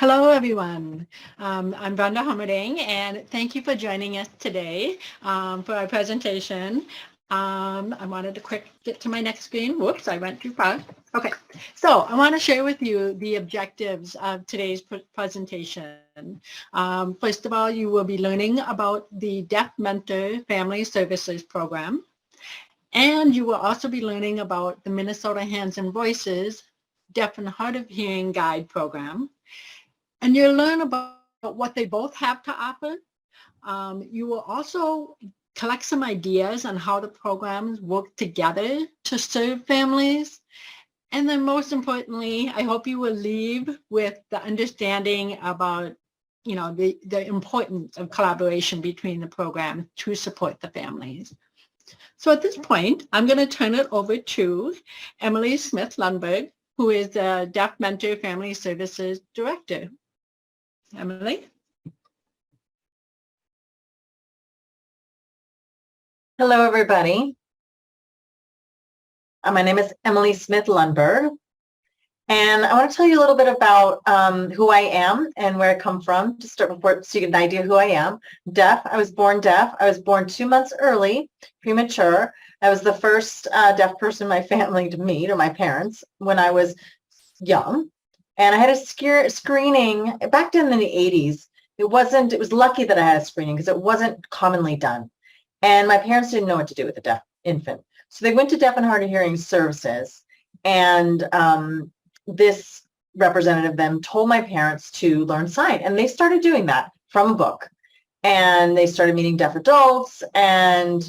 Hello, everyone. I'm Brenda Hummerding, and thank you for joining us today for our presentation. I wanted to quick get to my next screen. Whoops, I went too far. Okay, so I want to share with you the objectives of today's presentation. First of all, you will be learning about the Deaf Mentor Family Services Program, and you will also be learning about the Minnesota Hands and Voices Deaf and Hard of Hearing Guide Program. And you'll learn about what they both have to offer. You will also collect some ideas on how the programs work together to serve families. And then most importantly, I hope you will leave with the understanding about, the importance of collaboration between the programs to support the families. So at this point, I'm going to turn it over to Emily Smith-Lundberg, who is the Deaf Mentor Family Services Director. Emily? Hello, everybody. My name is Emily Smith-Lundberg, and I want to tell you a little bit about who I am and where I come from to start before, so you get an idea of who I am. Deaf. I was born deaf. I was born 2 months early, premature. I was the first deaf person in my family to meet, or my parents, when I was young. And I had a screening back then in the 80s. It was lucky that I had a screening because it wasn't commonly done. And my parents didn't know what to do with a deaf infant. So they went to Deaf and Hard of Hearing Services, and this representative then told my parents to learn sign. And they started doing that from a book. And they started meeting deaf adults. And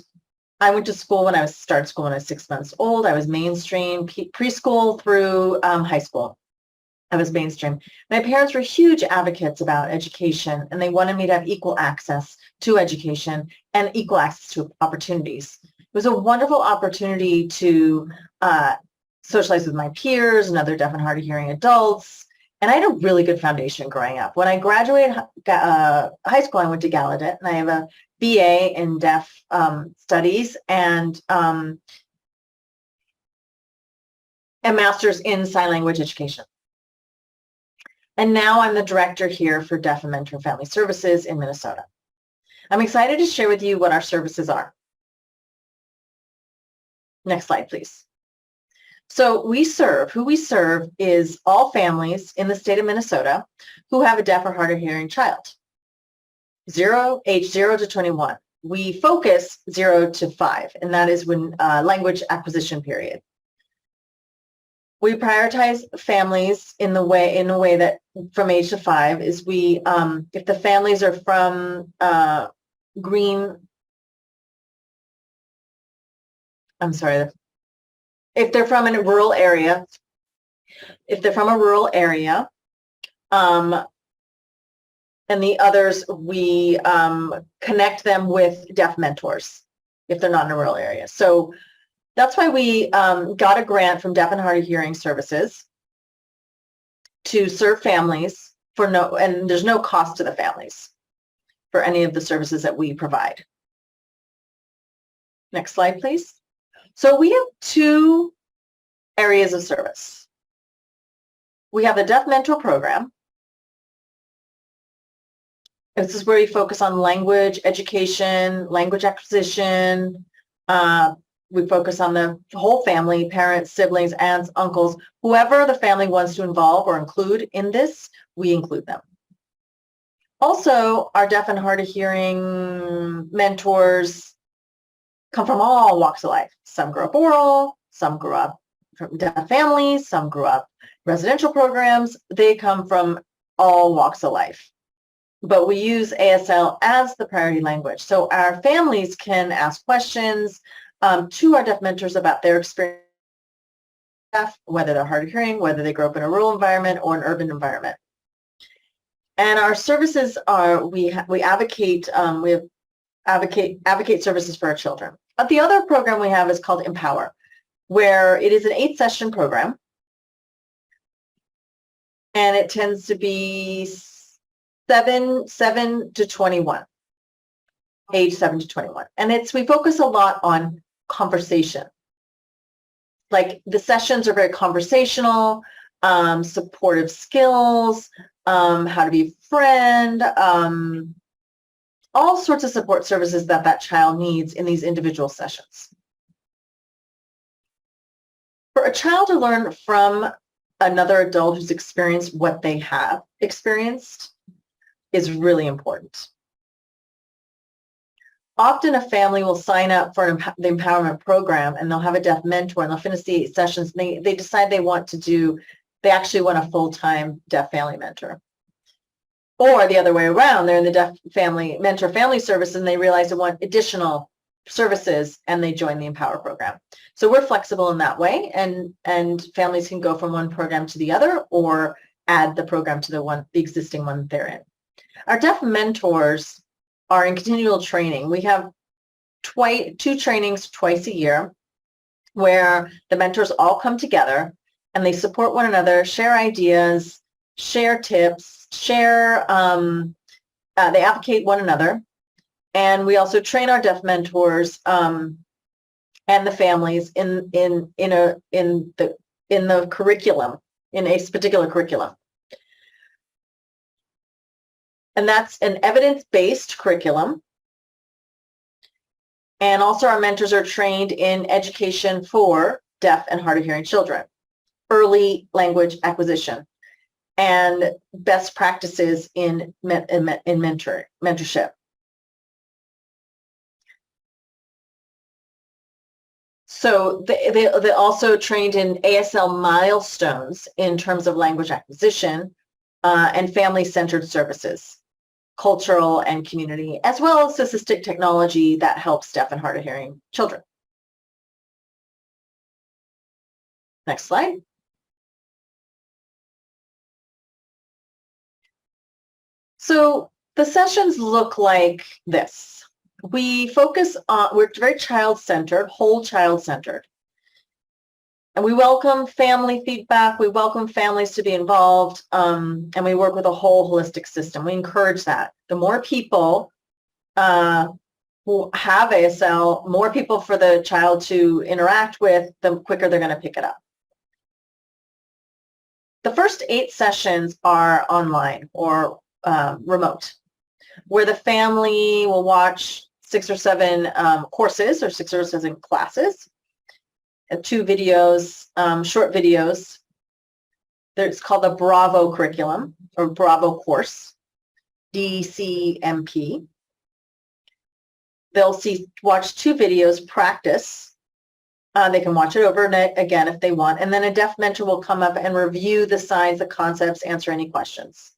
I went to school started school when I was 6 months old. I was mainstream preschool through high school. I was mainstream. My parents were huge advocates about education, and they wanted me to have equal access to education and equal access to opportunities. It was a wonderful opportunity to socialize with my peers and other deaf and hard of hearing adults, and I had a really good foundation growing up. When I graduated high school, I went to Gallaudet, and I have a BA in deaf studies and a master's in sign language education. And now I'm the director here for Deaf and Mentor Family Services in Minnesota. I'm excited to share with you what our services are. Next slide, please. So who we serve is all families in the state of Minnesota who have a deaf or hard of hearing child, age 0 to 21. We focus 0 to 5, and that is when language acquisition period. We prioritize families in a way that from age to 5 is if the families are from if they're from a rural area, and the others, we connect them with deaf mentors if they're not in a rural area. So that's why we got a grant from Deaf and Hard of Hearing Services to serve families and there's no cost to the families for any of the services that we provide. Next slide, please. So we have 2 areas of service. We have the Deaf Mentor Program. This is where we focus on language education, language acquisition. We focus on the whole family, parents, siblings, aunts, uncles, whoever the family wants to involve or include in this, we include them. Also, our deaf and hard of hearing mentors come from all walks of life. Some grew up oral, some grew up from deaf families, some grew up residential programs. They come from all walks of life. But we use ASL as the priority language. So our families can ask questions to our deaf mentors about their experience, whether they're hard of hearing, whether they grew up in a rural environment or an urban environment. And our services are, we advocate services for our children. But the other program we have is called Empower, where it is an 8-session program. And it tends to be 7 to 21, age 7 to 21. And we focus a lot on conversation. Like the sessions are very conversational, supportive skills, how to be a friend, all sorts of support services that that child needs in these individual sessions. For a child to learn from another adult who's experienced what they have experienced is really important. Often a family will sign up for the empowerment program and they'll have a deaf mentor and they'll finish the 8 sessions and they decide they actually want a full-time deaf family mentor. Or the other way around, they're in the deaf family mentor family service and they realize they want additional services and they join the Empower program. So we're flexible in that way, and families can go from one program to the other or add the program to the existing one they're in. Our deaf mentors are in continual training. We have 2 trainings twice a year where the mentors all come together and they support one another, share ideas, share tips, they advocate one another. And we also train our deaf mentors and the families in the curriculum, in a particular curriculum. And that's an evidence-based curriculum. And also our mentors are trained in education for deaf and hard of hearing children, early language acquisition, and best practices in mentorship. So they also trained in ASL milestones in terms of language acquisition and family-centered services, cultural and community, as well as assistive technology that helps deaf and hard of hearing children. Next slide. So the sessions look like this. We focus on, we're very child-centered, whole child-centered. And we welcome family feedback, we welcome families to be involved, and we work with a whole holistic system. We encourage that. The more people who have ASL, more people for the child to interact with, the quicker they're going to pick it up. The first 8 sessions are online or remote, where the family will watch 6 or 7 courses or 6 or 7 classes, and 2 videos, short videos. It's called the Bravo curriculum or Bravo course, DCMP. They'll watch 2 videos, practice. They can watch it over again if they want, and then a deaf mentor will come up and review the signs, the concepts, answer any questions.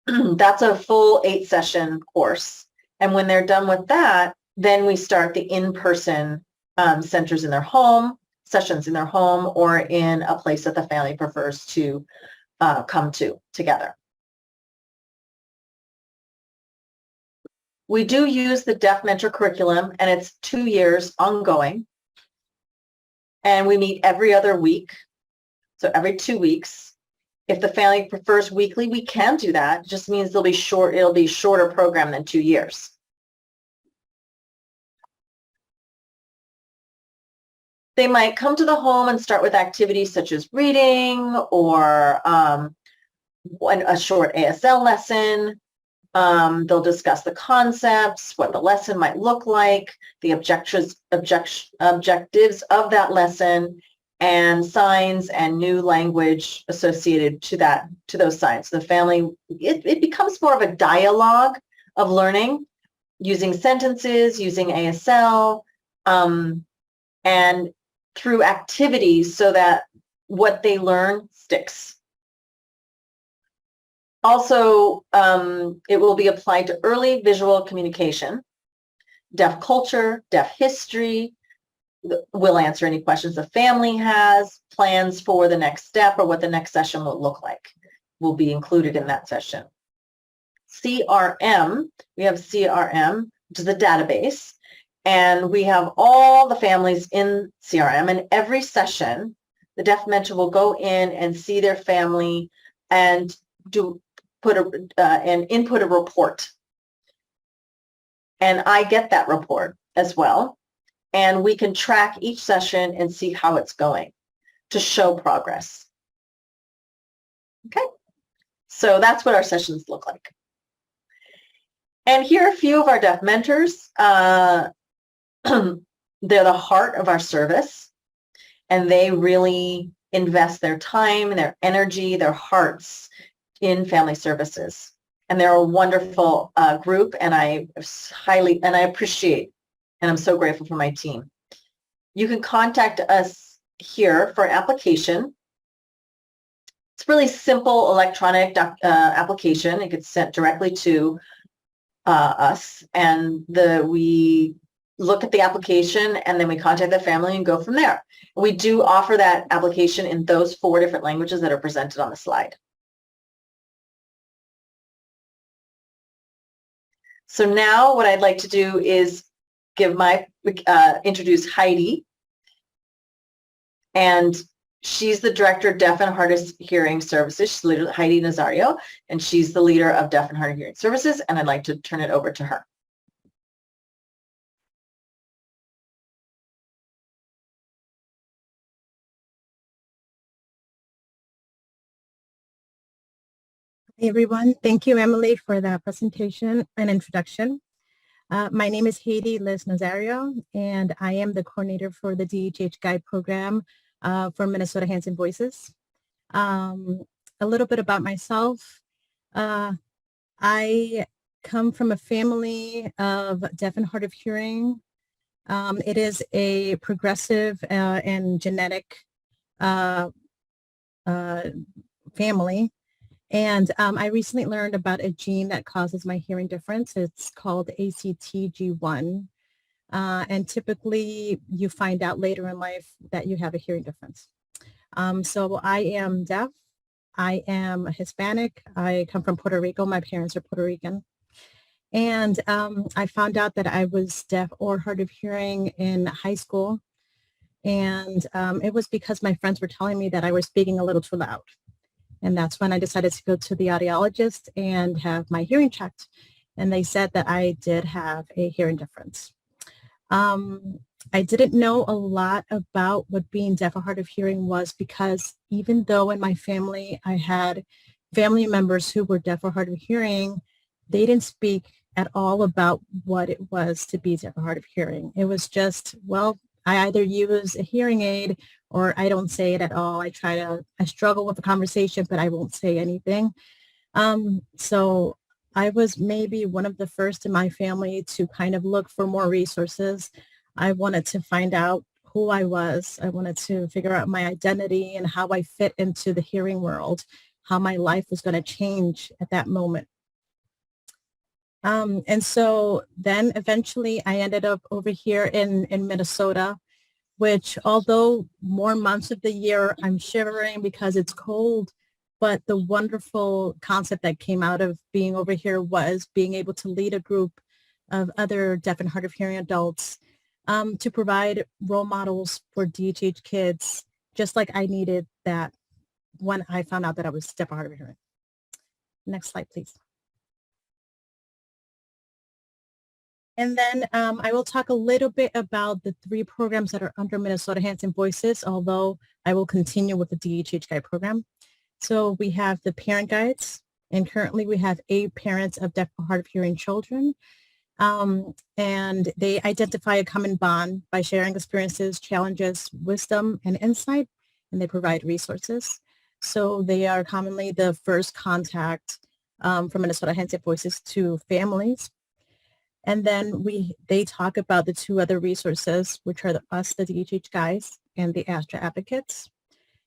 That's a full 8-session course. And when they're done with that, then we start the in-person sessions in their home, or in a place that the family prefers to come to together. We do use the Deaf Mentor curriculum, and it's 2 years ongoing. And we meet every other week, so every 2 weeks. If the family prefers weekly, we can do that. It just means it'll be a shorter program than 2 years. They might come to the home and start with activities such as reading or a short ASL lesson. They'll discuss the concepts, what the lesson might look like, the objectives of that lesson, and signs and new language associated to those signs. The family, it becomes more of a dialogue of learning, using sentences, using ASL, and through activities so that what they learn sticks. Also, it will be applied to early visual communication, deaf culture, deaf history. We'll answer any questions the family has, plans for the next step or what the next session will look like will be included in that session. CRM, we have CRM, which is a database, and we have all the families in CRM, and every session, the deaf mentor will go in and see their family and input a report. And I get that report as well. And we can track each session and see how it's going to show progress. Okay, So that's what our sessions look like. And here are a few of our deaf mentors. They're the heart of our service, and they really invest their time, their energy, their hearts in family services. And they're a wonderful group, and I appreciate, and I'm so grateful for my team. You can contact us here for application. It's really simple electronic application. It gets sent directly to us, and we look at the application, and then we contact the family and go from there. We do offer that application in those 4 different languages that are presented on the slide. So now what I'd like to do is introduce Heidi. And she's the director of Deaf and Hard of Hearing Services. She's Heidi Nazario, and she's the leader of Deaf and Hard of Hearing Services, and I'd like to turn it over to her. Hey everyone, thank you Emily for the presentation and introduction. My name is Heidi Liz Nazario, and I am the coordinator for the DHH Guide program for Minnesota Hands and Voices. A little bit about myself. I come from a family of deaf and hard of hearing. It is a progressive and genetic family. And I recently learned about a gene that causes my hearing difference. It's called ACTG1. And typically you find out later in life that you have a hearing difference. So I am deaf. I am Hispanic. I come from Puerto Rico. My parents are Puerto Rican. And I found out that I was deaf or hard of hearing in high school. And it was because my friends were telling me that I was speaking a little too loud. And that's when I decided to go to the audiologist and have my hearing checked. And they said that I did have a hearing difference. I didn't know a lot about what being deaf or hard of hearing was, because even though in my family I had family members who were deaf or hard of hearing, they didn't speak at all about what it was to be deaf or hard of hearing. It was just, well, I either use a hearing aid or I don't say it at all. I struggle with the conversation, but I won't say anything. So I was maybe one of the first in my family to kind of look for more resources. I wanted to find out who I was. I wanted to figure out my identity and how I fit into the hearing world, how my life was going to change at that moment. And so then eventually I ended up over here in Minnesota, which although more months of the year I'm shivering because it's cold, but the wonderful concept that came out of being over here was being able to lead a group of other deaf and hard of hearing adults to provide role models for DHH kids, just like I needed that when I found out that I was deaf or hard of hearing. Next slide, please. And then I will talk a little bit about the 3 programs that are under Minnesota Hands and Voices, although I will continue with the DHH Guide program. So we have the parent guides, and currently we have 8 parents of deaf or hard of hearing children. And they identify a common bond by sharing experiences, challenges, wisdom, and insight, and they provide resources. So they are commonly the first contact from Minnesota Hands and Voices to families. And then they talk about the 2 other resources, which are the DHH guys, and the Astra Advocates.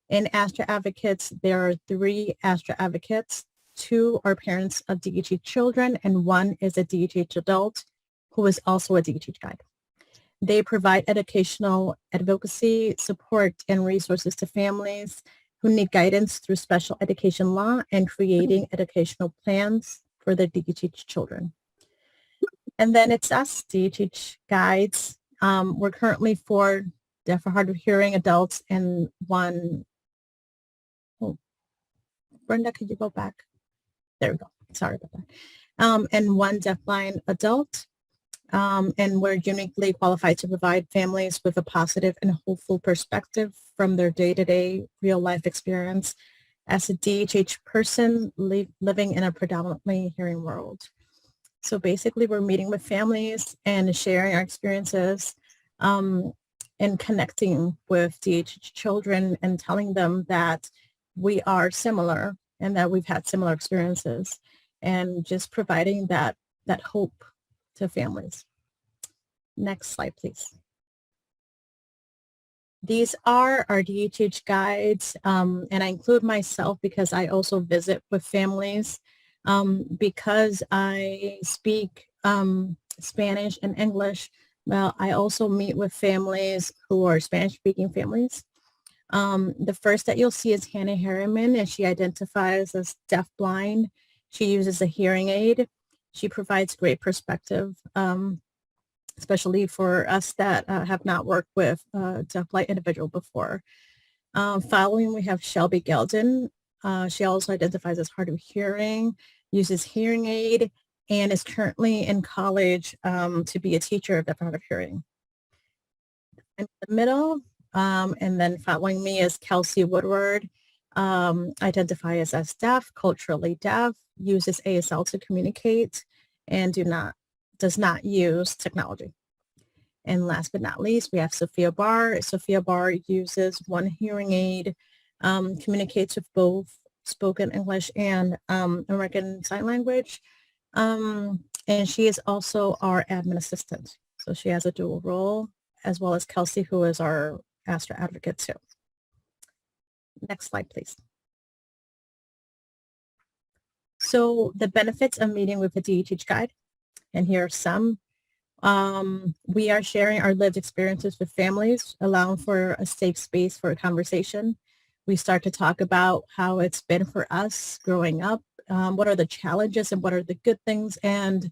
In Astra Advocates, there are 3 Astra Advocates. 2 are parents of DHH children, and 1 is a DHH adult who is also a DHH guide. They provide educational advocacy, support, and resources to families who need guidance through special education law and creating educational plans for their DHH children. And then it's us, DHH guides. We're currently 4 deaf or hard of hearing adults and 1, oh, Brenda, could you go back? There we go. Sorry about that. And 1 deafblind adult. And we're uniquely qualified to provide families with a positive and hopeful perspective from their day-to-day real life experience as a DHH person living in a predominantly hearing world. So basically, we're meeting with families and sharing our experiences and connecting with DHH children and telling them that we are similar and that we've had similar experiences, and just providing that hope to families. Next slide, please. These are our DHH guides, and I include myself because I also visit with families. Because I speak Spanish and English, well, I also meet with families who are Spanish-speaking families. The first that you'll see is Hannah Harriman, and she identifies as deafblind. She uses a hearing aid. She provides great perspective, especially for us that have not worked with a deafblind individual before. Following, we have Shelby Gelden. She also identifies as hard of hearing, uses hearing aid, and is currently in college to be a teacher of deaf and hard of hearing. In the middle, and then following me is Kelsey Woodward, identifies as deaf, culturally deaf, uses ASL to communicate, and does not use technology. And last but not least, we have Sophia Barr. Sophia Barr uses one hearing aid, communicates with both spoken English and American Sign Language. And she is also our admin assistant. So she has a dual role, as well as Kelsey, who is our ASTRA advocate too. Next slide, please. So the benefits of meeting with a DHH guide, and here are some. We are sharing our lived experiences with families, allowing for a safe space for a conversation. We start to talk about how it's been for us growing up, what are the challenges and what are the good things, and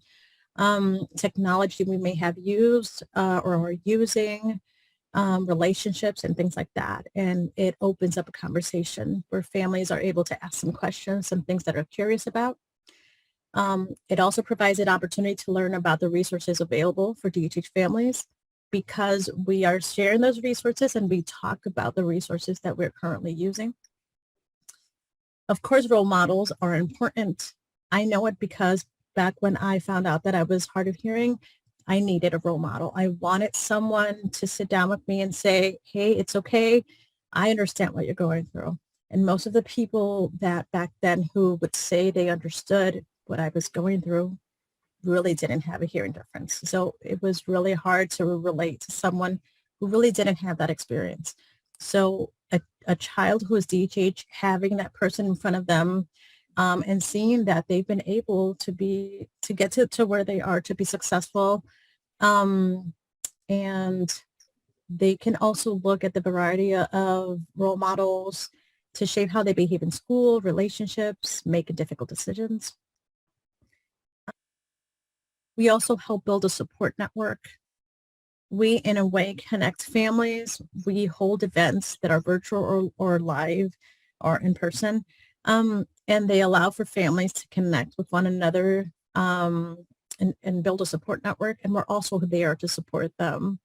technology we may have used or are using, relationships and things like that. And it opens up a conversation where families are able to ask some questions, some things that they're curious about. It also provides an opportunity to learn about the resources available for DHH families, because we are sharing those resources and we talk about the resources that we're currently using. Of course, role models are important. I know it because back when I found out that I was hard of hearing, I needed a role model. I wanted someone to sit down with me and say, hey, it's okay. I understand what you're going through. And most of the people that back then who would say they understood what I was going through really didn't have a hearing difference. So it was really hard to relate to someone who really didn't have that experience. So a child who is DHH, having that person in front of them and seeing that they've been able to get to where they are, to be successful. And they can also look at the variety of role models to shape how they behave in school, relationships, make difficult decisions. We also help build a support network. We, in a way, connect families. We hold events that are virtual or live or in person, and they allow for families to connect with one another and build a support network, and we're also there to support them.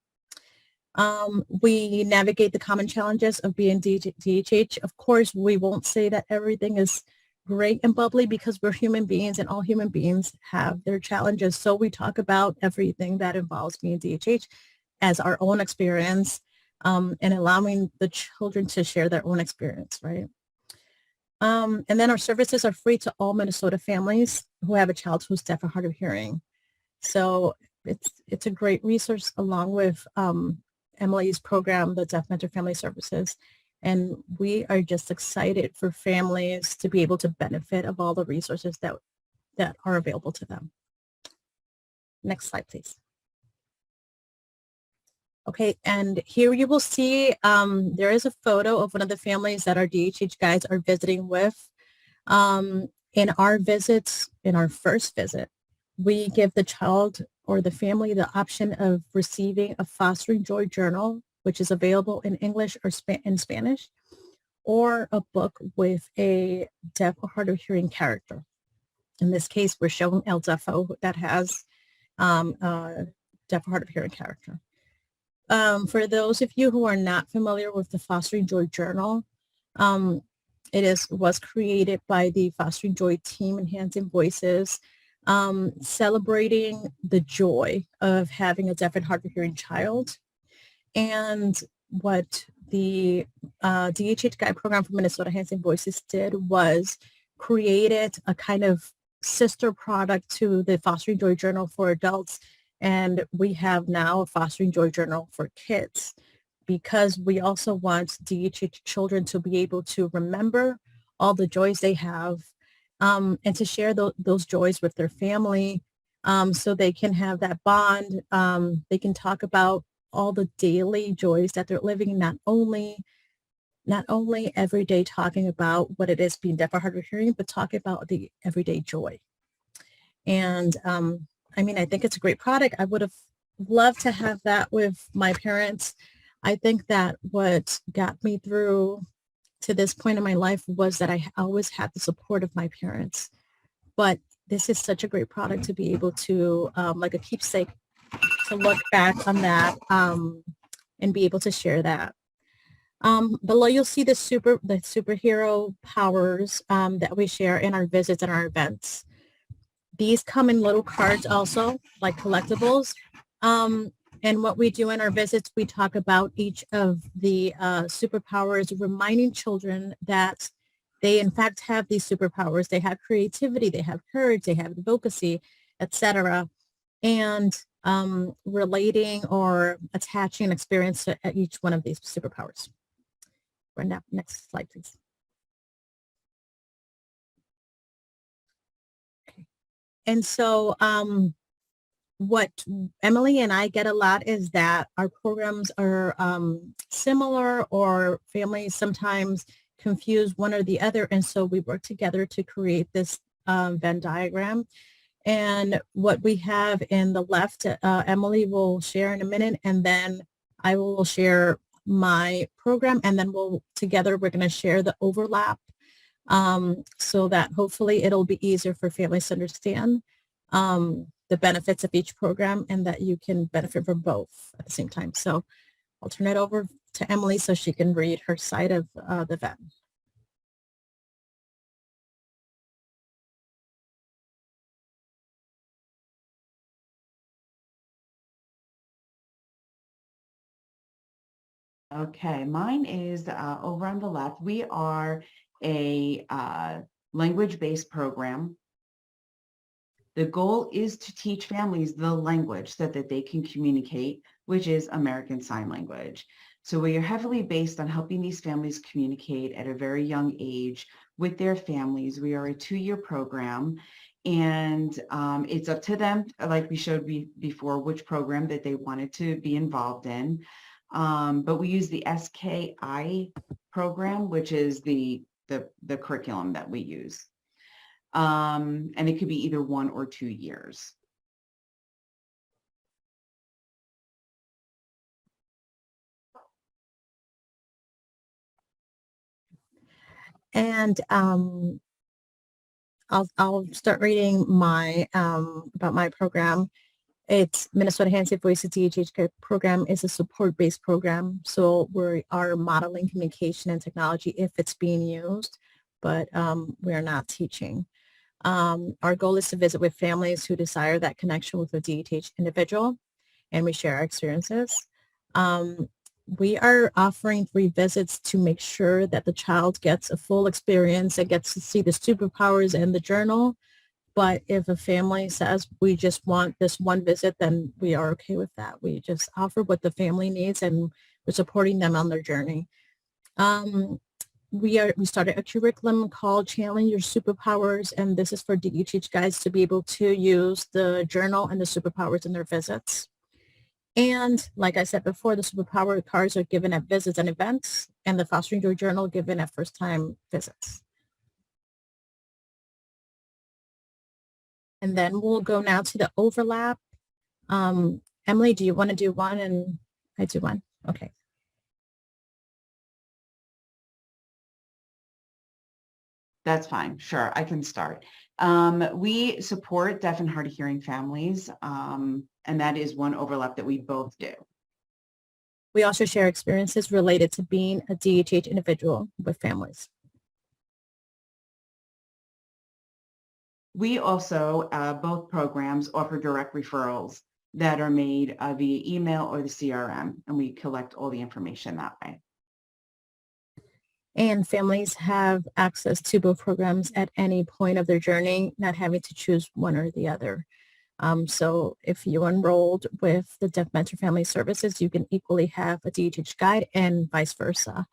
We navigate the common challenges of being DHH. Of course, we won't say that everything is great and bubbly, because we're human beings and all human beings have their challenges. So we talk about everything that involves being DHH as our own experience, and allowing the children to share their own experience, right? And then our services are free to all Minnesota families who have a child who's deaf or hard of hearing. So it's a great resource, along with Emily's program, the Deaf Mentor Family Services. And we are just excited for families to be able to benefit of all the resources that are available to them. Next slide, please. Okay, and here you will see there is a photo of one of the families that our DHH guides are visiting with. In our visits, in our first visit, we give the child or the family the option of receiving a Fostering Joy journal, which is available in English or in Spanish, or a book with a deaf or hard of hearing character. In this case, we're showing El Defo that has a deaf or hard of hearing character. For those of you who are not familiar with the Fostering Joy journal, was created by the Fostering Joy team, Enhancing Voices, celebrating the joy of having a deaf and hard of hearing child. And what the DHH Guide program for Minnesota Enhancing Voices did was created a kind of sister product to the Fostering Joy Journal for adults. And we have now a Fostering Joy Journal for kids, because we also want DHH children to be able to remember all the joys they have, and to share those joys with their family, so they can have that bond. They can talk about all the daily joys that they're living, not only every day talking about what it is being deaf or hard of hearing, but talking about the everyday joy. And I mean, I think it's a great product. I would have loved to have that with my parents. I think that what got me through to this point in my life was that I always had the support of my parents. But this is such a great product to be able to, like a keepsake, to look back on that, and be able to share that. Below you'll see the superhero powers that we share in our visits and our events. These come in little cards also, like collectibles. And what we do in our visits, we talk about each of the superpowers, reminding children that they in fact have these superpowers. They have creativity, they have courage, they have advocacy, etc. And relating or attaching experience to each one of these superpowers. Brenda, next slide, please. Okay. And so what Emily and I get a lot is that our programs are similar, or families sometimes confuse one or the other. And so we work together to create this Venn diagram. And what we have in the left, Emily will share in a minute, and then I will share my program, and then we're going to share the overlap, so that hopefully it'll be easier for families to understand the benefits of each program, and that you can benefit from both at the same time. So I'll turn it over to Emily so she can read her side of the Venn. Okay, mine is over on the left. We are a language-based program. The goal is to teach families the language so that they can communicate, which is American Sign Language. So we are heavily based on helping these families communicate at a very young age with their families. We are a 2-year program, and it's up to them, like we showed before, which program that they wanted to be involved in. But we use the SKI program, which is the curriculum that we use. And it could be either 1 or 2 years. And I'll start reading my about my program. It's Minnesota Enhancing Voices DHH program is a support-based program. So we are modeling communication and technology if it's being used, but we're not teaching. Our goal is to visit with families who desire that connection with a DHH individual, and we share our experiences. We are offering 3 visits to make sure that the child gets a full experience and gets to see the superpowers and the journal. But if a family says we just want this 1 visit, then we are okay with that. We just offer what the family needs, and we're supporting them on their journey. We started a curriculum called Channeling Your Superpowers, and this is for DHH guides to be able to use the journal and the superpowers in their visits. And like I said before, the superpower cards are given at visits and events, and the Fostering Joy Journal given at first-time visits. And then we'll go now to the overlap. Emily, do you want to do one and I do one? Okay. That's fine. Sure, I can start. We support deaf and hard of hearing families, and that is one overlap that we both do. We also share experiences related to being a DHH individual with families. We also, both programs offer direct referrals that are made via email or the CRM, and we collect all the information that way. And families have access to both programs at any point of their journey, not having to choose one or the other. So if you enrolled with the Deaf Mentor Family Services, you can equally have a DHH guide and vice versa.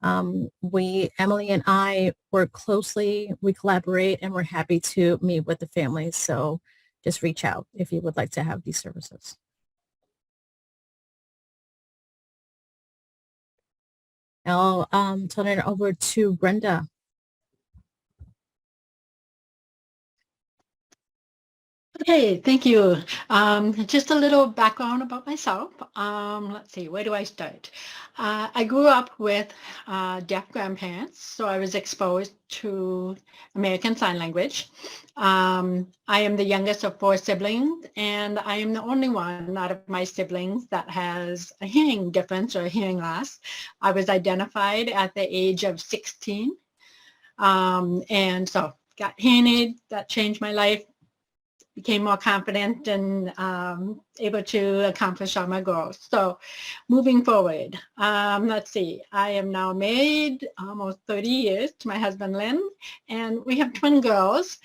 Emily and I work closely, we collaborate, and we're happy to meet with the families. So just reach out if you would like to have these services. I'll turn it over to Brenda. Okay, thank you. Just a little background about myself. Let's see, where do I start? I grew up with deaf grandparents, so I was exposed to American Sign Language. I am the youngest of 4 siblings, and I am the only one out of my siblings that has a hearing difference or a hearing loss. I was identified at the age of 16, and so got hearing aid. That changed my life. Became more confident and able to accomplish all my goals. So moving forward, let's see, I am now married almost 30 years to my husband, Lynn, and we have twin girls.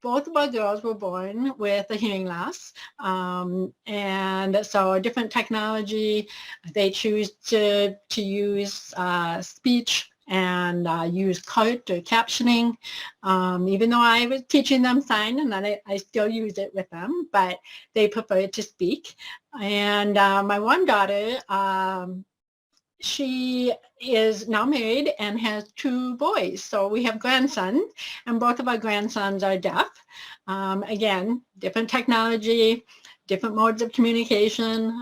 Both of our girls were born with a hearing loss, and so different technology. They choose to use speech and use CART or captioning, even though I was teaching them sign, and then I still use it with them, but they prefer to speak. And my one daughter, she is now married and has 2 boys. So we have grandsons, and both of our grandsons are deaf. Again, different technology, different modes of communication,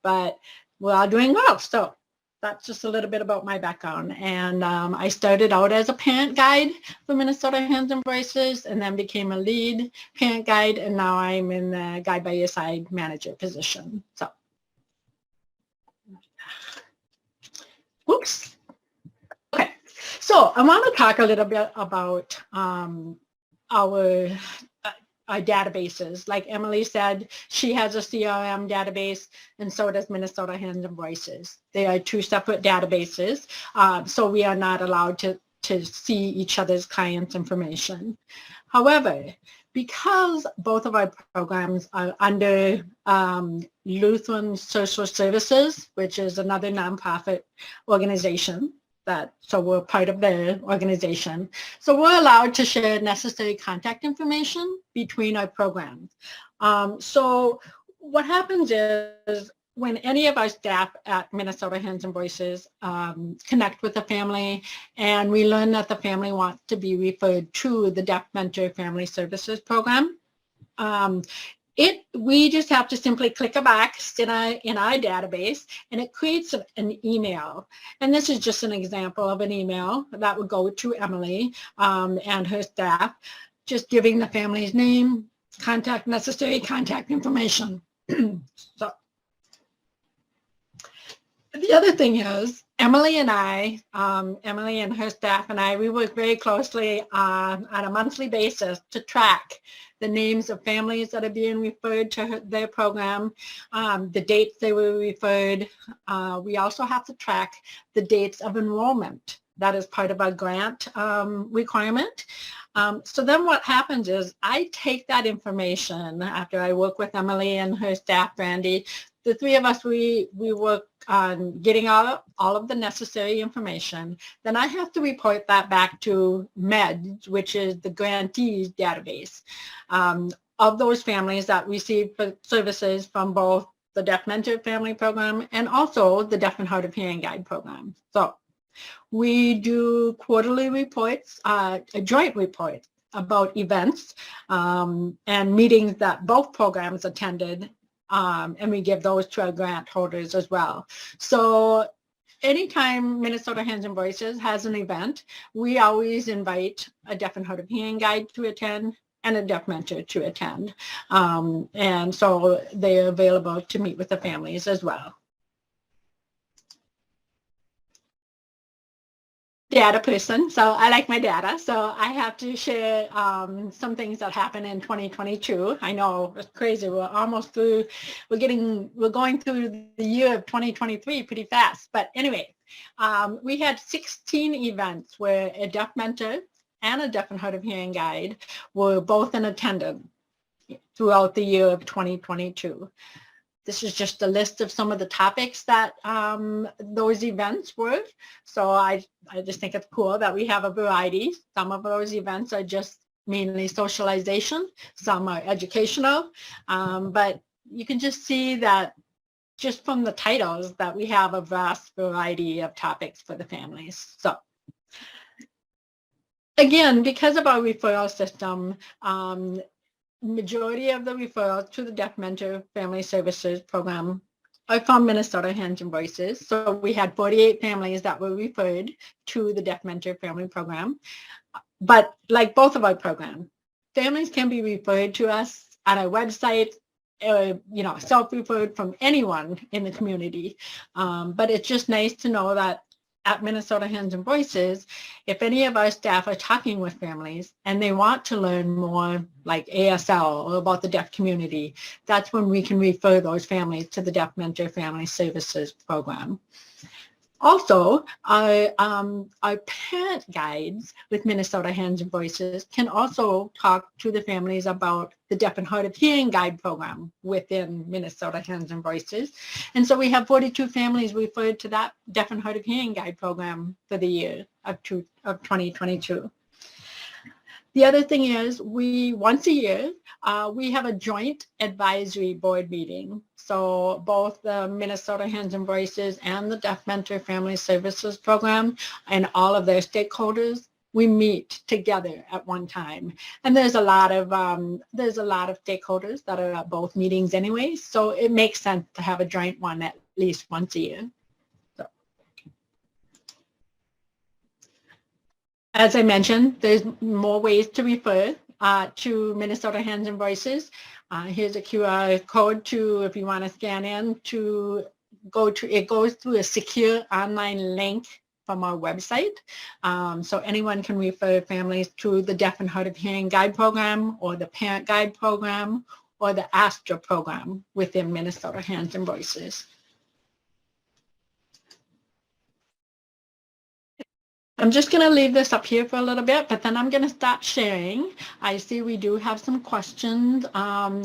but we're all doing well. So that's just a little bit about my background. And I started out as a parent guide for Minnesota Hands and Voices, and then became a lead parent guide, and now I'm in the Guide by Your Side manager position. So, whoops. Okay, so I want to talk a little bit about our databases. Like Emily said, she has a CRM database, and so does Minnesota Hands and Voices. They are 2 separate databases, so we are not allowed to see each other's clients' information. However, because both of our programs are under Lutheran Social Services, which is another nonprofit organization, so we're part of the organization. So we're allowed to share necessary contact information between our programs. So what happens is when any of our staff at Minnesota Hands and Voices connect with a family, and we learn that the family wants to be referred to the Deaf Mentor Family Services Program, we just have to simply click a box in our database, and it creates an email. And this is just an example of an email that would go to Emily and her staff, just giving the family's name, necessary contact information. So the other thing is, Emily and her staff and I, we work very closely on a monthly basis to track the names of families that are being referred to their program, the dates they were referred. We also have to track the dates of enrollment. That is part of our grant requirement. So then what happens is I take that information after I work with Emily and her staff, Randy. The 3 of us, we work on getting all of the necessary information. Then I have to report that back to MED, which is the grantees database, of those families that receive services from both the Deaf Mentor Family Program and also the Deaf and Hard of Hearing Guide Program. So we do quarterly reports, joint reports about events and meetings that both programs attended, and we give those to our grant holders as well. So anytime Minnesota Hands and Voices has an event, we always invite a Deaf and Hard of Hearing Guide to attend and a Deaf Mentor to attend. And so they are available to meet with the families as well. data person, so I like my data. So I have to share some things that happened in 2022. I know it's crazy. We're almost through. We're going through the year of 2023 pretty fast. But anyway, we had 16 events where a deaf mentor and a deaf and hard of hearing guide were both in attendance throughout the year of 2022. This is just a list of some of the topics that those events were. So I just think it's cool that we have a variety. Some of those events are just mainly socialization. Some are educational. But you can just see that just from the titles that we have a vast variety of topics for the families. So again, because of our referral system, majority of the referrals to the Deaf Mentor Family Services Program are from Minnesota Hands and Voices. So we had 48 families that were referred to the Deaf Mentor Family Program. But like both of our programs, families can be referred to us at our website, self-referred from anyone in the community. But it's just nice to know that at Minnesota Hands and Voices, if any of our staff are talking with families and they want to learn more like ASL or about the deaf community, that's when we can refer those families to the Deaf Mentor Family Services Program. Also, our parent guides with Minnesota Hands and Voices can also talk to the families about the Deaf and Hard of Hearing Guide program within Minnesota Hands and Voices. And so we have 42 families referred to that Deaf and Hard of Hearing Guide program for the year of 2022. The other thing is once a year, we have a joint advisory board meeting. So both the Minnesota Hands and Voices and the Deaf Mentor Family Services Program and all of their stakeholders, we meet together at one time. And there's a lot of stakeholders that are at both meetings anyway. So it makes sense to have a joint one at least once a year. So, as I mentioned, there's more ways to refer to Minnesota Hands and Voices. Here's a QR code if you want to scan in to go to, it goes through a secure online link from our website. So anyone can refer families to the Deaf and Hard of Hearing Guide program or the Parent Guide program or the ASTRA program within Minnesota Hands and Voices. I'm just going to leave this up here for a little bit, but then I'm going to start sharing. I see we do have some questions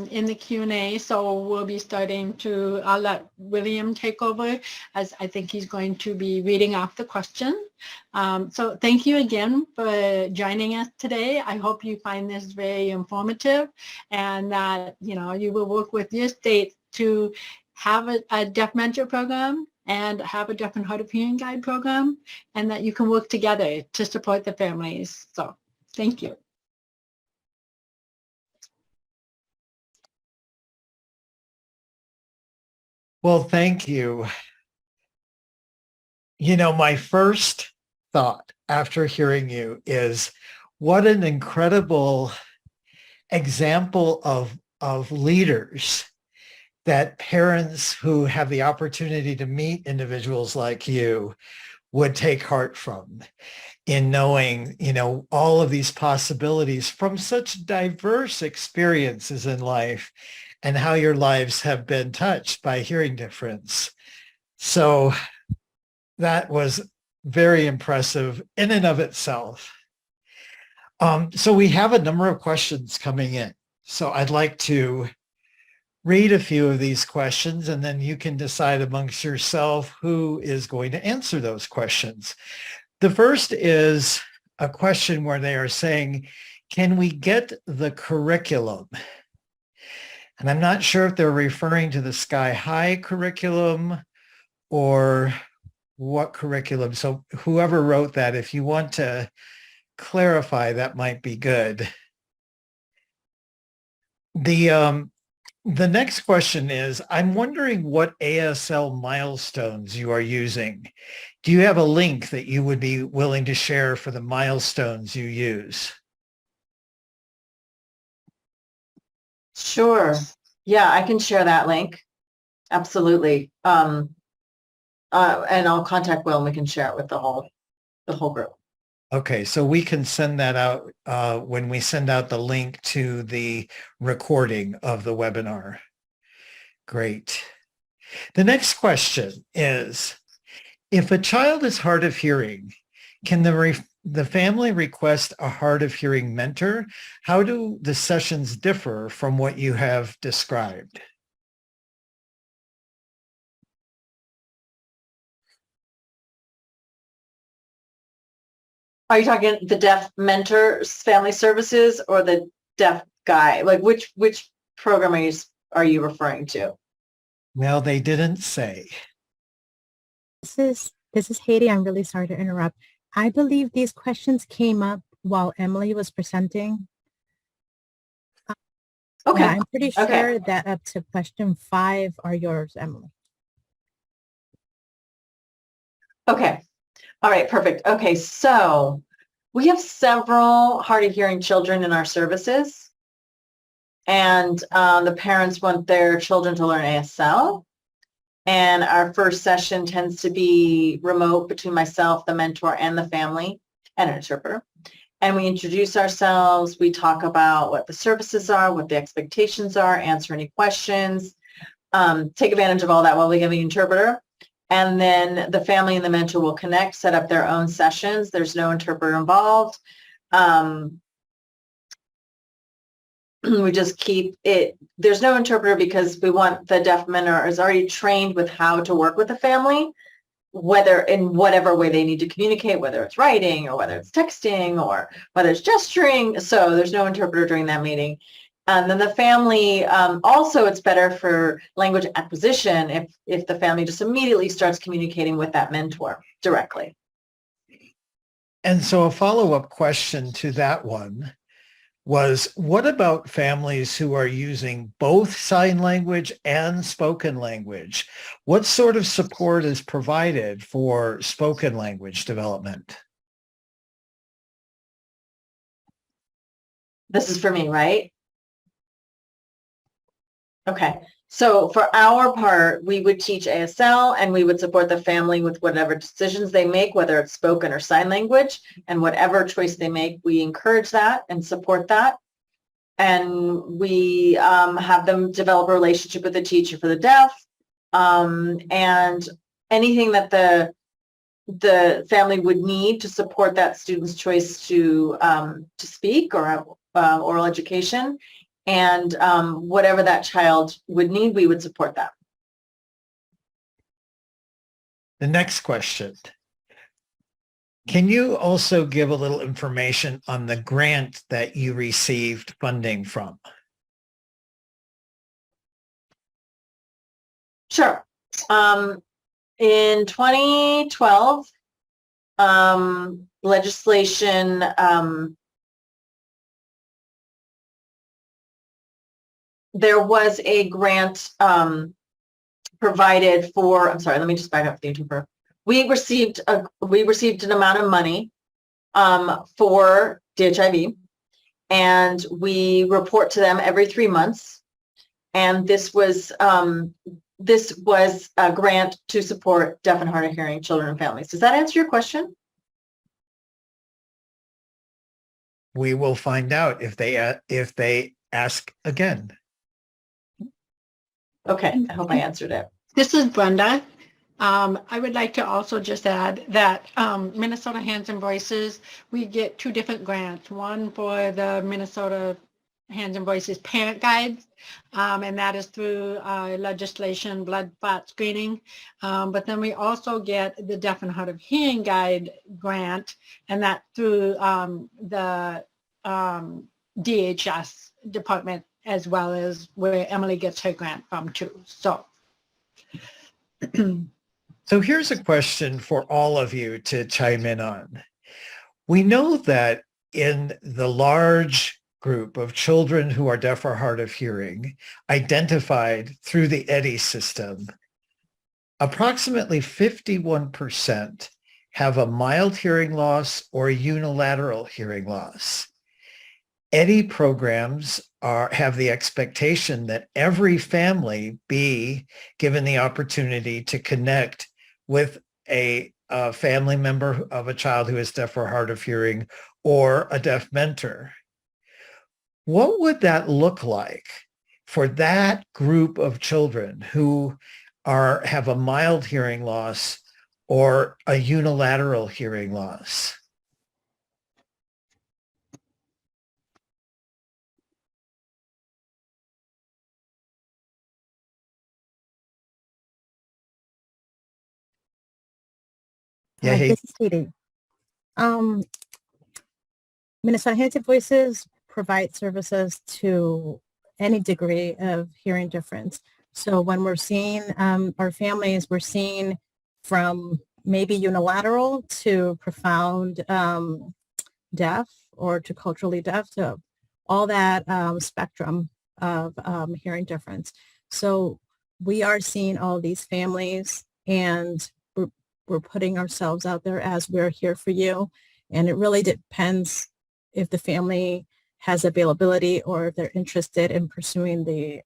in the Q&A, so we'll be starting to, I'll let William take over as I think he's going to be reading off the question. So thank you again for joining us today. I hope you find this very informative and that, you will work with your state to have a deaf mentor program and have a Deaf and Hard of Hearing Guide program, and that you can work together to support the families. So thank you. Well, thank you. My first thought after hearing you is what an incredible example of leaders that parents who have the opportunity to meet individuals like you would take heart from in knowing, all of these possibilities from such diverse experiences in life and how your lives have been touched by hearing difference. So that was very impressive in and of itself. So we have a number of questions coming in. So I'd like to read a few of these questions, and then you can decide amongst yourself who is going to answer those questions. The first is a question where they are saying, can we get the curriculum? And I'm not sure if they're referring to the Sky High curriculum or what curriculum. So whoever wrote that, if you want to clarify, that might be good. The next question is, I'm wondering what ASL milestones you are using. Do you have a link that you would be willing to share for the milestones you use? Sure. Yeah, I can share that link. Absolutely. And I'll contact Will and we can share it with the whole group. Okay, so we can send that out when we send out the link to the recording of the webinar. Great. The next question is, if a child is hard of hearing, can the family request a hard of hearing mentor? How do the sessions differ from what you have described? Are you talking the deaf mentor family services or the deaf guy? Like which program are you referring to? Well, they didn't say. This is Haiti. I'm really sorry to interrupt. I believe these questions came up while Emily was presenting. Okay. Yeah, I'm pretty Okay. sure that up to question 5 are yours, Emily. Okay. All right, perfect. Okay, so we have several hard of hearing children in our services, and the parents want their children to learn ASL. And our first session tends to be remote between myself, the mentor, and the family, and an interpreter. And we introduce ourselves, we talk about what the services are, what the expectations are, answer any questions, take advantage of all that while we give the interpreter. And then the family and the mentor will connect, set up their own sessions. There's no interpreter involved. We just keep it, there's no interpreter because we want the deaf mentor is already trained with how to work with the family, whether in whatever way they need to communicate, whether it's writing or whether it's texting or whether it's gesturing. So there's no interpreter during that meeting. And then the family, also it's better for language acquisition if the family just immediately starts communicating with that mentor directly. And so a follow-up question to that one was, what about families who are using both sign language and spoken language? What sort of support is provided for spoken language development? This is for me, right? Okay, so for our part, we would teach ASL and we would support the family with whatever decisions they make, whether it's spoken or sign language, and whatever choice they make, we encourage that and support that. And we have them develop a relationship with the teacher for the deaf, and anything that the family would need to support that student's choice to speak or have oral education. And whatever that child would need, we would support that. The next question. Can you also give a little information on the grant that you received funding from? Sure. In 2012, legislation there was a grant provided for, I'm sorry, let me just back up the interpreter. We received an amount of money for DHIV, and we report to them every 3 months. And this was a grant to support deaf and hard of hearing children and families. Does that answer your question? We will find out if they ask again. Okay, I hope I answered it. This is Brenda. I would like to also just add that Minnesota Hands and Voices, we get 2 different grants. One for the Minnesota Hands and Voices parent guides, and that is through legislation, blood clot screening. But then we also get the Deaf and Hard of Hearing Guide grant, and that through the DHS department, as well as where Emily gets her grant from too. So. So here's a question for all of you to chime in on. We know that in the large group of children who are deaf or hard of hearing, identified through the EDI system, approximately 51% have a mild hearing loss or unilateral hearing loss. EDI programs have the expectation that every family be given the opportunity to connect with a a family member of a child who is deaf or hard of hearing or a deaf mentor. What would that look like for that group of children who have a mild hearing loss or a unilateral hearing loss? Yeah, hey. This is Katie. Minnesota Hands and Voices provide services to any degree of hearing difference. So when we're seeing our families, we're seeing from maybe unilateral to profound deaf or to culturally deaf, to all that spectrum of hearing difference. So we are seeing all these families, and we're putting ourselves out there as we're here for you. And it really depends if the family has availability or if they're interested in pursuing the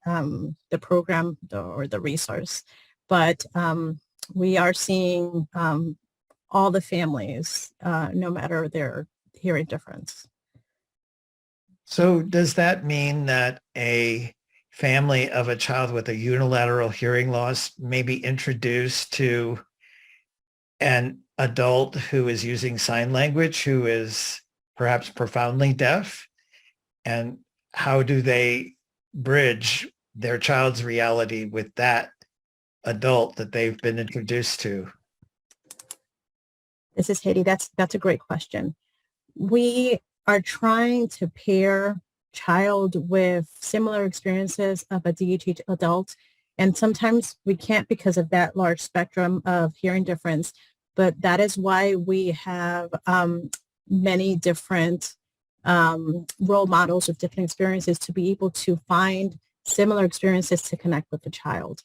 program or the resource. But we are seeing all the families, no matter their hearing difference. So does that mean that a family of a child with a unilateral hearing loss may be introduced to an adult who is using sign language, who is perhaps profoundly deaf? And how do they bridge their child's reality with that adult that they've been introduced to? This is Haiti. That's a great question. We are trying to pair child with similar experiences of a DHH adult. And sometimes we can't because of that large spectrum of hearing difference. But that is why we have many different role models of different experiences to be able to find similar experiences to connect with the child.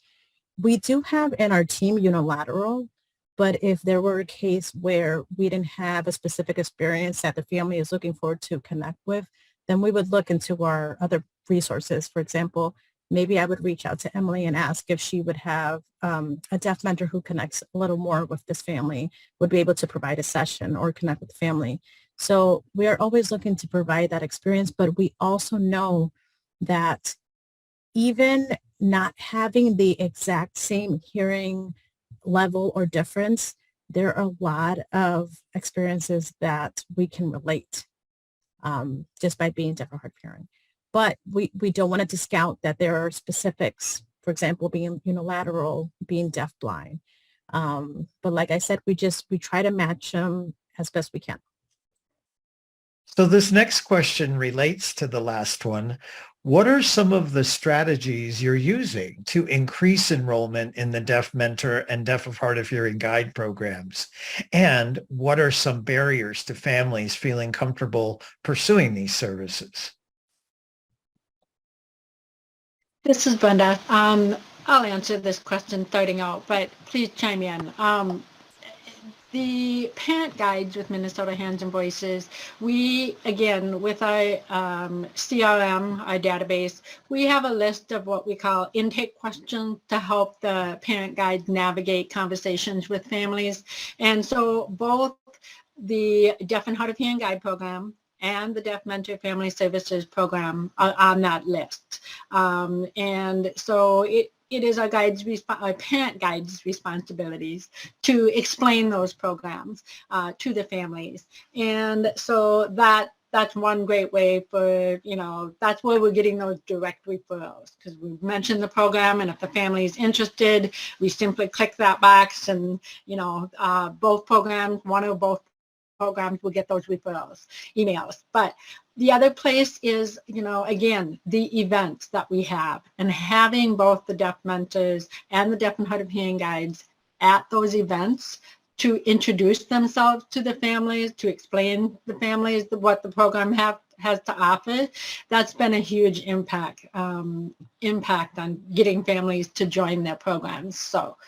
We do have in our team unilateral, but if there were a case where we didn't have a specific experience that the family is looking forward to connect with, then we would look into our other resources. For example, maybe I would reach out to Emily and ask if she would have a deaf mentor who connects a little more with this family, would be able to provide a session or connect with the family. So we are always looking to provide that experience, but we also know that even not having the exact same hearing level or difference, there are a lot of experiences that we can relate just by being deaf or hard of hearing. But we don't want to discount that there are specifics, for example, being unilateral, being deaf-blind. But like I said, we try to match them as best we can. So this next question relates to the last one. What are some of the strategies you're using to increase enrollment in the Deaf Mentor and Deaf of Hard of Hearing Guide programs? And what are some barriers to families feeling comfortable pursuing these services? This is Brenda. I'll answer this question starting out, but please chime in. The parent guides with Minnesota Hands and Voices, we, again, with our CRM, our database, we have a list of what we call intake questions to help the parent guides navigate conversations with families. And so both the Deaf and Hard of Hearing Guide program and the Deaf Mentor Family Services program are on that list. And so it is our parent guides' responsibilities to explain those programs to the families. And so that's one great way for, that's where we're getting those direct referrals, because we mentioned the program, and if the family is interested, we simply click that box, and, both programs, one or both programs will get those referrals, emails. But the other place is, again, the events that we have, and having both the deaf mentors and the deaf and hard of hearing guides at those events to introduce themselves to the families, to explain the families what the program has to offer. That's been a huge impact on getting families to join their programs. So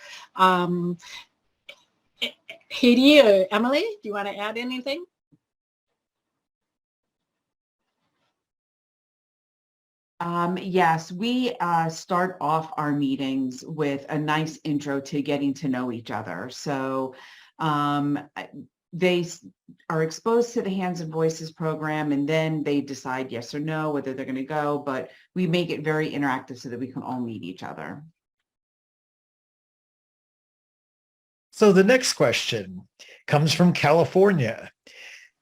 Haiti or Emily, do you want to add anything? Yes, we start off our meetings with a nice intro to getting to know each other. So They are exposed to the Hands and Voices program, and then they decide yes or no, whether they're going to go, but we make it very interactive so that we can all meet each other. So the next question comes from California.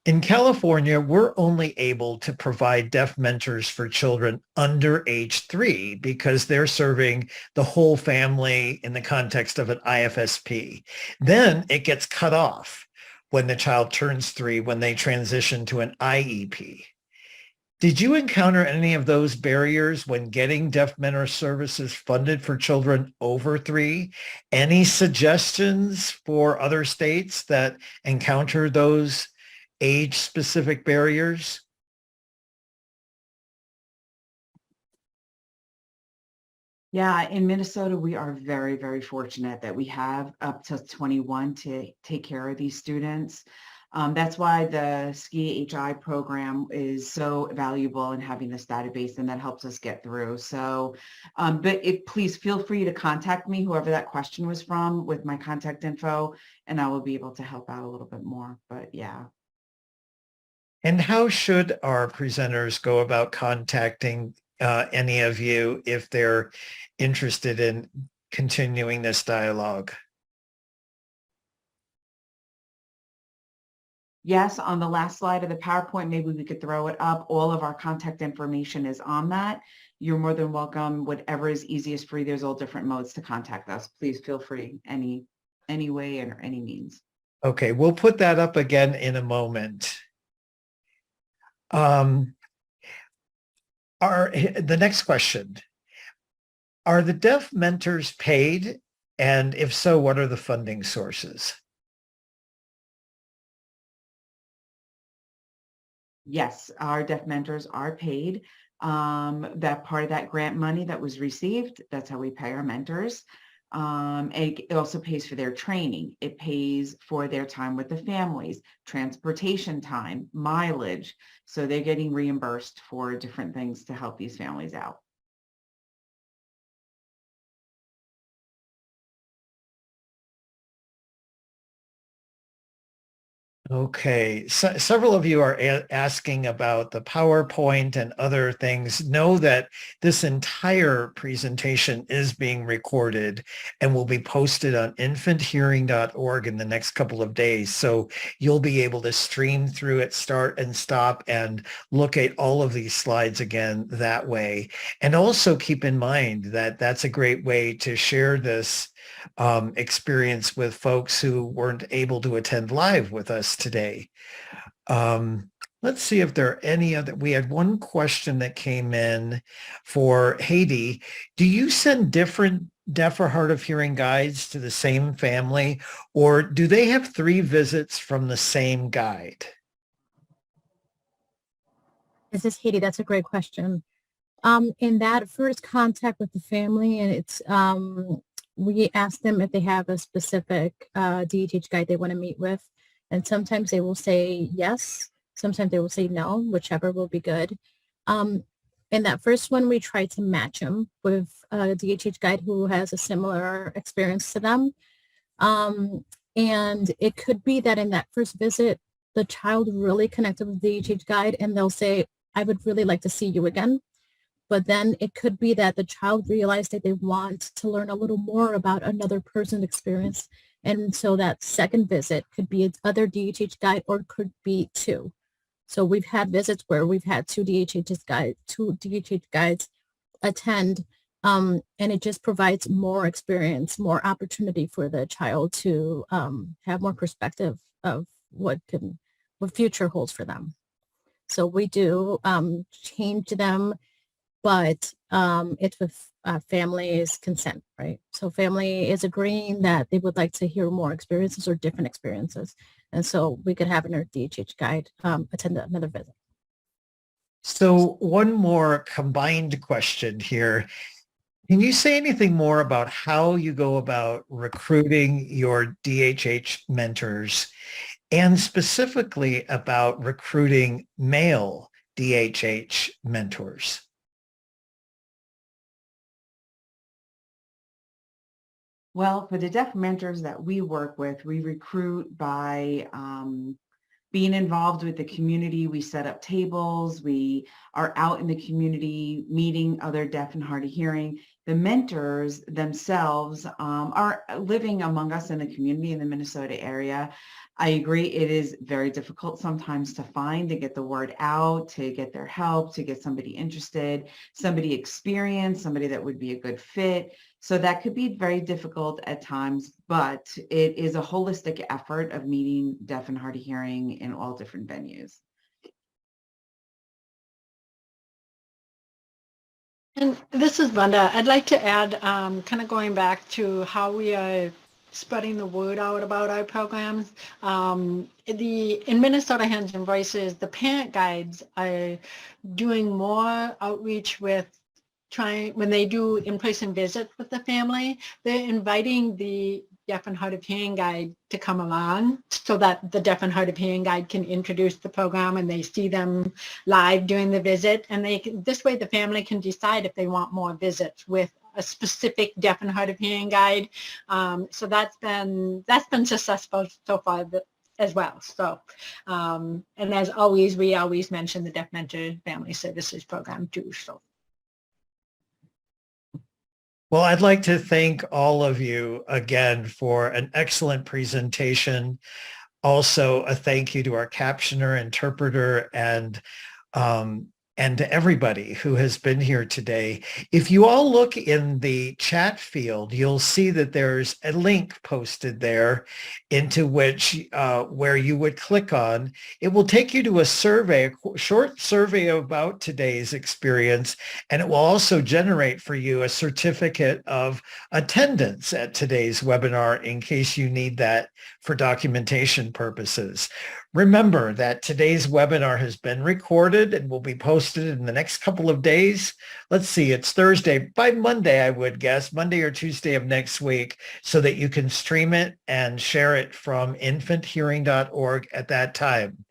In California, we're only able to provide deaf mentors for children under age 3 because they're serving the whole family in the context of an IFSP. Then it gets cut off when the child turns 3, when they transition to an IEP. Did you encounter any of those barriers when getting deaf mentor services funded for children over 3? Any suggestions for other states that encounter those age-specific barriers? Yeah, in Minnesota, we are very, very fortunate that we have up to 21 to take care of these students. That's why the SCI program is so valuable in having this database, and that helps us get through. So, but please feel free to contact me, whoever that question was from, with my contact info, and I will be able to help out a little bit more. But yeah. And how should our presenters go about contacting any of you if they're interested in continuing this dialogue? Yes, on the last slide of the PowerPoint, maybe we could throw it up. All of our contact information is on that. You're more than welcome, whatever is easiest for you. There's all different modes to contact us. Please feel free any way or any means. Okay, we'll put that up again in a moment. The next question, are the deaf mentors paid? And if so, what are the funding sources? Yes, our deaf mentors are paid. That part of that grant money that was received, that's how we pay our mentors. It also pays for their training. It pays for their time with the families, transportation time, mileage. So they're getting reimbursed for different things to help these families out. Okay, so several of you are asking about the PowerPoint and other things. Know that this entire presentation is being recorded and will be posted on infanthearing.org in the next couple of days. So you'll be able to stream through it, start and stop, and look at all of these slides again that way. And also keep in mind that that's a great way to share this experience with folks who weren't able to attend live with us today. Let's see if there are any other. We had one question that came in for Haiti. Do you send different deaf or hard of hearing guides to the same family, or do they have 3 visits from the same guide? This is Haiti. That's a great question. In that first contact with the family, and it's we ask them if they have a specific DHH guide they want to meet with, and sometimes they will say yes, sometimes they will say no, whichever will be good. In that first one, we try to match them with a DHH guide who has a similar experience to them. And it could be that in that first visit, the child really connected with the DHH guide and they'll say, I would really like to see you again. But then it could be that the child realized that they want to learn a little more about another person's experience. And so that second visit could be another DHH guide or could be 2. So we've had visits where we've had 2 DHH guides attend, and it just provides more experience, more opportunity for the child to have more perspective of what future holds for them. So we do change them, but it's with family's consent, right? So family is agreeing that they would like to hear more experiences or different experiences. And so we could have another DHH guide attend another visit. So one more combined question here. Can you say anything more about how you go about recruiting your DHH mentors and specifically about recruiting male DHH mentors? Well, for the deaf mentors that we work with, we recruit by being involved with the community. We set up tables. We are out in the community meeting other deaf and hard of hearing. The mentors themselves are living among us in the community in the Minnesota area. I agree, it is very difficult sometimes to find, to get the word out, to get their help, to get somebody interested, somebody experienced, somebody that would be a good fit. So that could be very difficult at times, but it is a holistic effort of meeting deaf and hard of hearing in all different venues. And this is Brenda. I'd like to add, kind of going back to how we are spreading the word out about our programs. In Minnesota Hands and Voices, the parent guides are doing more outreach with when they do in-person visits with the family, they're inviting the deaf and hard of hearing guide to come along so that the deaf and hard of hearing guide can introduce the program and they see them live during the visit. And this way the family can decide if they want more visits with a specific deaf and hard of hearing guide. So that's been successful so far as well. So, and as always, we always mention the Deaf Mentor Family Services Program too. So. Well, I'd like to thank all of you again for an excellent presentation. Also, a thank you to our captioner, interpreter, and to everybody who has been here today. If you all look in the chat field, you'll see that there's a link posted there into which where you would click on. It will take you to a survey, a short survey about today's experience, and it will also generate for you a certificate of attendance at today's webinar in case you need that for documentation purposes. Remember that today's webinar has been recorded and will be posted in the next couple of days. Let's see, it's Thursday. By Monday, I would guess, Monday or Tuesday of next week, so that you can stream it and share it from infanthearing.org at that time.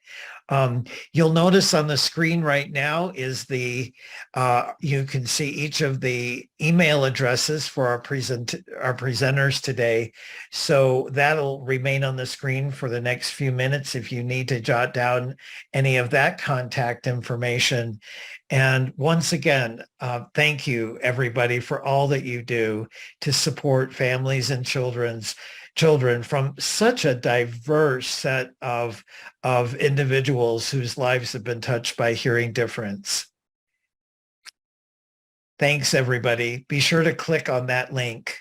You'll notice on the screen right now is you can see each of the email addresses for our presenters today. So that'll remain on the screen for the next few minutes if you need to jot down any of that contact information. And once again, thank you everybody for all that you do to support families and children from such a diverse set of individuals whose lives have been touched by hearing difference. Thanks, everybody. Be sure to click on that link.